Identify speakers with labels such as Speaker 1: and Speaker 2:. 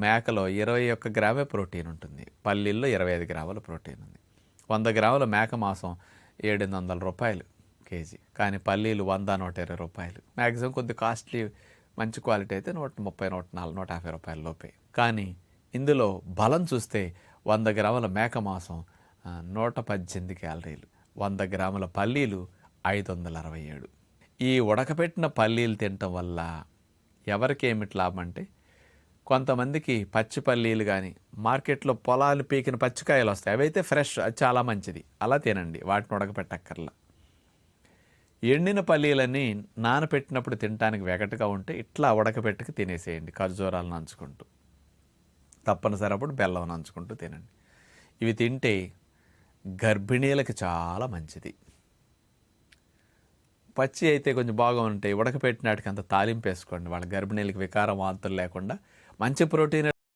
Speaker 1: మేకలో 21 గ్రామే protein ఉంటుంది. పల్లీల్లో 25 గ్రాముల protein ఉంది. 100 గ్రాముల మేక మాంసం 700 రూపాయలు కేజీ. కానీ పల్లీలు 100, 120 రూపాయలు. మ్యాక్సిమం కొద్ది కాస్ట్లీ మంచి క్వాలిటీ అయితే 130, 140, 150 రూపాయల లోపే. కానీ ఇందులో బలం చూస్తే 100 గ్రాముల మేక మాంసం 118 క్యాలరీలు, 100 గ్రాముల పల్లీలు 567. ఈ ఉడకపెట్టిన పల్లీలు తినటం వల్ల ఎవరికి ఏమిటి లాభం అంటే, కొంతమందికి పచ్చి పల్లీలు కానీ మార్కెట్లో పొలాలు పీకిన పచ్చికాయలు వస్తాయి, అవైతే ఫ్రెష్, అది చాలా మంచిది, అలా తినండి, వాటిని ఉడకపెట్టక్కర్లా. ఎండిన పల్లీలన్నీ నానపెట్టినప్పుడు తినడానికి వెగటగా ఉంటే ఇట్లా ఉడకపెట్టుకు తినేసేయండి, ఖర్జూరాలు నంచుకుంటూ. తప్పనిసరి అప్పుడు బెల్లం నంచుకుంటూ తినండి. ఇవి తింటే గర్భిణీలకు చాలా మంచిది. పచ్చి అయితే కొంచెం బాగా ఉంటాయి, ఉడకపెట్టినాటికి అంత తాలింపు వేసుకోండి, వాళ్ళ గర్భిణీలకు వికారం వాంతులు లేకుండా మంచి ప్రోటీన్